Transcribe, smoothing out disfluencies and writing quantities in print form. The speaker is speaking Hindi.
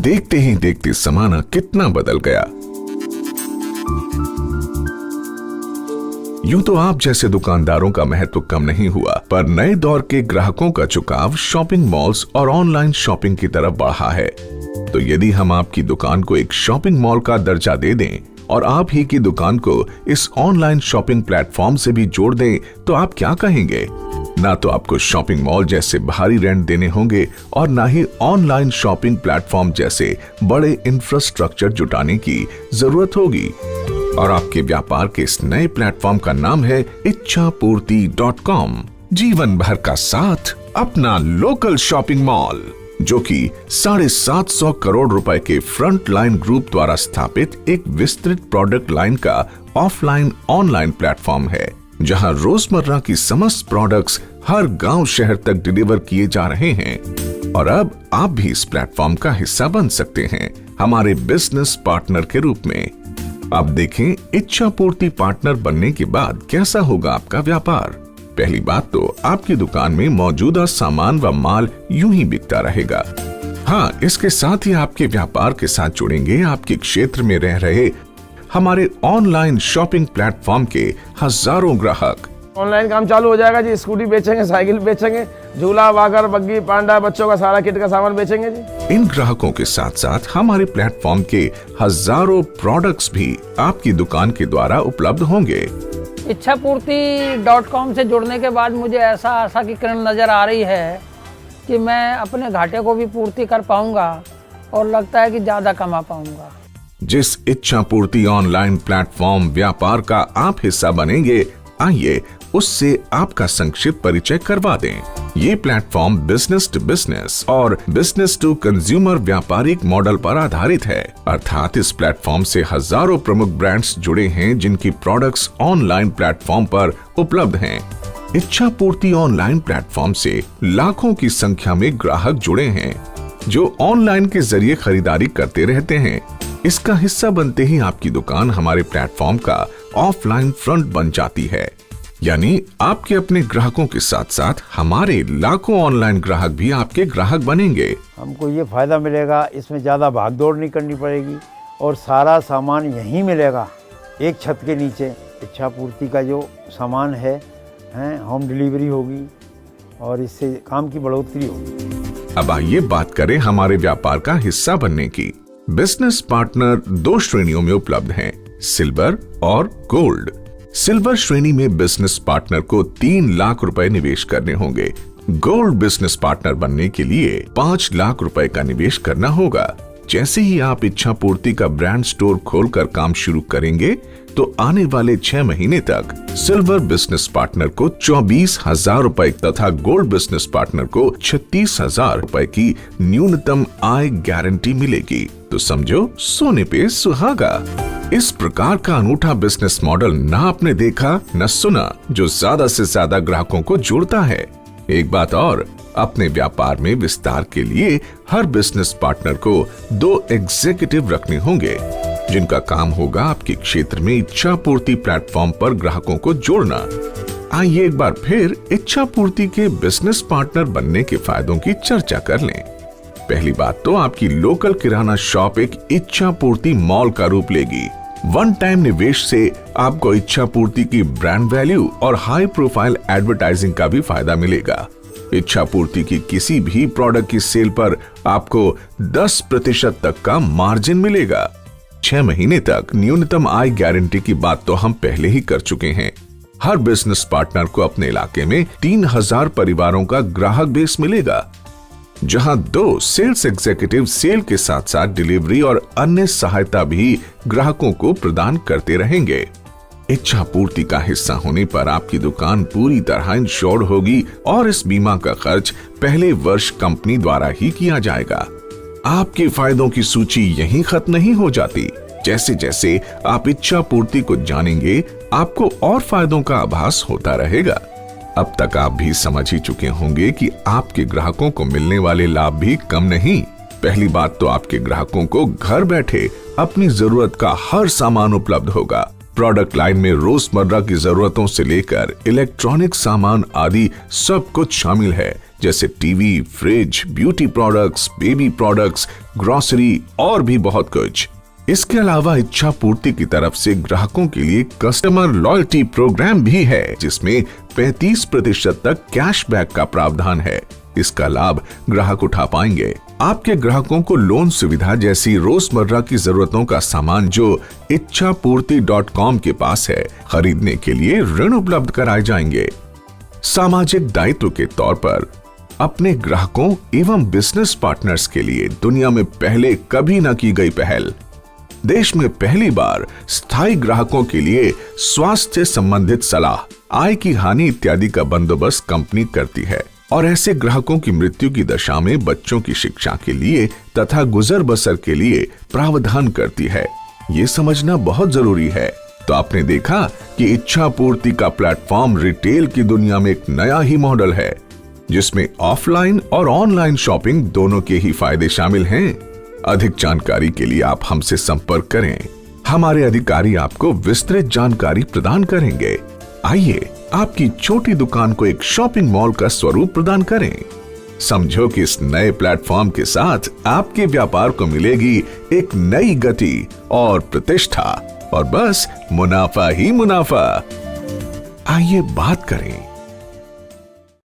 देखते ही देखते जमाना कितना बदल गया। यूं तो आप जैसे दुकानदारों का महत्व कम नहीं हुआ, पर नए दौर के ग्राहकों का झुकाव शॉपिंग मॉल्स और ऑनलाइन शॉपिंग की तरफ बढ़ा है। तो यदि हम आपकी दुकान को एक शॉपिंग मॉल का दर्जा दे दें और आप ही की दुकान को इस ऑनलाइन शॉपिंग प्लेटफॉर्म से भी जोड़ दें, तो आप क्या कहेंगे? ना तो आपको शॉपिंग मॉल जैसे भारी रेंट देने होंगे और ना ही ऑनलाइन शॉपिंग प्लेटफॉर्म जैसे बड़े इंफ्रास्ट्रक्चर जुटाने की जरूरत होगी। और आपके व्यापार के इस नए प्लेटफॉर्म का नाम है इच्छापूर्ति.com। जीवन भर का साथ, अपना लोकल शॉपिंग मॉल, जो कि 750 करोड़ रुपए के फ्रंट लाइन ग्रुप द्वारा स्थापित एक विस्तृत प्रोडक्ट लाइन का ऑफलाइन ऑनलाइन प्लेटफॉर्म है, जहां रोजमर्रा की समस्त प्रोडक्ट्स हर गांव शहर तक डिलीवर किए जा रहे हैं। और अब आप भी इस प्लेटफॉर्म का हिस्सा बन सकते हैं हमारे बिजनेस पार्टनर के रूप में। अब देखें इच्छापूर्ति पार्टनर बनने के बाद कैसा होगा आपका व्यापार। पहली बात तो आपकी दुकान में मौजूदा सामान व माल यूं ही बिकता रहेगा। हाँ, इसके साथ ही आपके व्यापार के साथ जुड़ेंगे आपके क्षेत्र में रह रहे हमारे ऑनलाइन शॉपिंग प्लेटफॉर्म के हजारों ग्राहक। ऑनलाइन काम चालू हो जाएगा जी। स्कूटी बेचेंगे, साइकिल बेचेंगे, झूला, वाकर, बग्गी, पांडा, बच्चों का सारा किट का सामान बेचेंगे जी। इन ग्राहकों के साथ साथ हमारे प्लेटफॉर्म के हजारों प्रोडक्ट्स भी आपकी दुकान के द्वारा उपलब्ध होंगे। इच्छापूर्ति.com से जुड़ने के बाद मुझे ऐसा आशा की किरण नजर आ रही है कि मैं अपने घाटे को भी पूर्ति कर पाऊंगा और लगता है कि ज्यादा कमा पाऊंगा। जिस इच्छापूर्ति ऑनलाइन प्लेटफॉर्म व्यापार का आप हिस्सा बनेंगे, आइए उससे आपका संक्षिप्त परिचय करवा दें। ये प्लेटफॉर्म बिजनेस टू बिजनेस और बिजनेस टू कंज्यूमर व्यापारिक मॉडल पर आधारित है। अर्थात इस प्लेटफॉर्म से हजारों प्रमुख ब्रांड्स जुड़े हैं जिनकी प्रोडक्ट्स ऑनलाइन प्लेटफॉर्म पर उपलब्ध हैं। इच्छापूर्ति ऑनलाइन प्लेटफॉर्म से लाखों की संख्या में ग्राहक जुड़े हैं जो ऑनलाइन के जरिए खरीदारी करते रहते हैं। इसका हिस्सा बनते ही आपकी दुकान हमारे प्लेटफॉर्म का ऑफलाइन फ्रंट बन जाती है, यानी आपके अपने ग्राहकों के साथ साथ हमारे लाखों ऑनलाइन ग्राहक भी आपके ग्राहक बनेंगे। हमको ये फायदा मिलेगा, इसमें ज़्यादा भागदौड़ नहीं करनी पड़ेगी और सारा सामान यहीं मिलेगा, एक छत के नीचे। इच्छापूर्ति का जो सामान है होम डिलीवरी होगी और इससे काम की बढ़ोतरी होगी। अब आइए बात करें हमारे व्यापार का हिस्सा बनने की। बिजनेस पार्टनर 2 श्रेणियों में उपलब्ध हैं, सिल्वर और गोल्ड। सिल्वर श्रेणी में बिजनेस पार्टनर को 3 लाख रुपए निवेश करने होंगे। गोल्ड बिजनेस पार्टनर बनने के लिए 5 लाख रुपए का निवेश करना होगा। जैसे ही आप इच्छापूर्ति का ब्रांड स्टोर खोलकर काम शुरू करेंगे, तो आने वाले 6 महीने तक सिल्वर बिजनेस पार्टनर को 24,000 रुपए तथा गोल्ड बिजनेस पार्टनर को 36,000 रुपए की न्यूनतम आय गारंटी मिलेगी। तो समझो सोने पे सुहागा। इस प्रकार का अनूठा बिजनेस मॉडल ना आपने देखा न सुना, जो ज्यादा से ज्यादा ग्राहकों को जोड़ता है। एक बात और, अपने व्यापार में विस्तार के लिए हर बिजनेस पार्टनर को 2 एग्जीक्यूटिव रखने होंगे, जिनका काम होगा आपके क्षेत्र में इच्छापूर्ति प्लेटफॉर्म पर ग्राहकों को जोड़ना। आइए एक बार फिर इच्छापूर्ति के बिजनेस पार्टनर बनने के फायदों की चर्चा कर लें। पहली बात तो आपकी लोकल किराना शॉप एक इच्छापूर्ति मॉल का रूप लेगी। वन टाइम निवेश से आपको इच्छापूर्ति की ब्रांड वैल्यू और हाई प्रोफाइल एडवर्टाइजिंग का भी फायदा मिलेगा। इच्छापूर्ति की किसी भी प्रोडक्ट की सेल पर आपको 10% तक का मार्जिन मिलेगा। 6 महीने तक न्यूनतम आय गारंटी की बात तो हम पहले ही कर चुके हैं। हर बिजनेस पार्टनर को अपने इलाके में 3000 परिवारों का ग्राहक बेस मिलेगा, जहां 2 सेल्स एग्जीक्यूटिव सेल के साथ साथ डिलीवरी और अन्य सहायता भी ग्राहकों को प्रदान करते रहेंगे। इच्छापूर्ति का हिस्सा होने पर आपकी दुकान पूरी तरह इंश्योर्ड होगी और इस बीमा का खर्च पहले वर्ष कंपनी द्वारा ही किया जाएगा। आपके फायदों की सूची यहीं खत्म नहीं हो जाती। जैसे जैसे आप इच्छापूर्ति को जानेंगे, आपको और फायदों का आभास होता रहेगा। अब तक आप भी समझ ही चुके होंगे कि आपके ग्राहकों को मिलने वाले लाभ भी कम नहीं। पहली बात तो आपके ग्राहकों को घर बैठे अपनी जरूरत का हर सामान उपलब्ध होगा। प्रोडक्ट लाइन में रोजमर्रा की जरूरतों से लेकर इलेक्ट्रॉनिक सामान आदि सब कुछ शामिल है। जैसे TV, fridge, beauty products, baby products, grocery और भी बहुत कुछ। इसके अलावा इच्छा पूर्ति की तरफ से ग्राहकों के लिए कस्टमर लॉयल्टी प्रोग्राम भी है, जिसमें 35% तक कैशबैक का प्रावधान है। इसका लाभ ग्राहक उठा पाएंगे। आपके ग्राहकों को लोन सुविधा जैसी रोजमर्रा की जरूरतों का सामान जो इच्छापूर्ति.com के पास है, खरीदने के लिए ऋण उपलब्ध कराए जाएंगे। सामाजिक दायित्व के तौर पर अपने ग्राहकों एवं बिजनेस पार्टनर्स के लिए दुनिया में पहले कभी न की गई पहल। देश में पहली बार स्थायी ग्राहकों के लिए स्वास्थ्य संबंधित सलाह, आय की हानि इत्यादि का बंदोबस्त कंपनी करती है और ऐसे ग्राहकों की मृत्यु की दशा में बच्चों की शिक्षा के लिए तथा गुजर बसर के लिए प्रावधान करती है। ये समझना बहुत जरूरी है। तो आपने देखा कि इच्छा पूर्ति का प्लेटफॉर्म रिटेल की दुनिया में एक नया ही मॉडल है, जिसमें ऑफलाइन और ऑनलाइन शॉपिंग दोनों के ही फायदे शामिल हैं। अधिक जानकारी के लिए आप हमसे संपर्क करें। हमारे अधिकारी आपको विस्तृत जानकारी प्रदान करेंगे। आइए आपकी छोटी दुकान को एक शॉपिंग मॉल का स्वरूप प्रदान करें। समझो कि इस नए प्लेटफॉर्म के साथ आपके व्यापार को मिलेगी एक नई गति और प्रतिष्ठा, और बस मुनाफा ही मुनाफा। आइए बात करें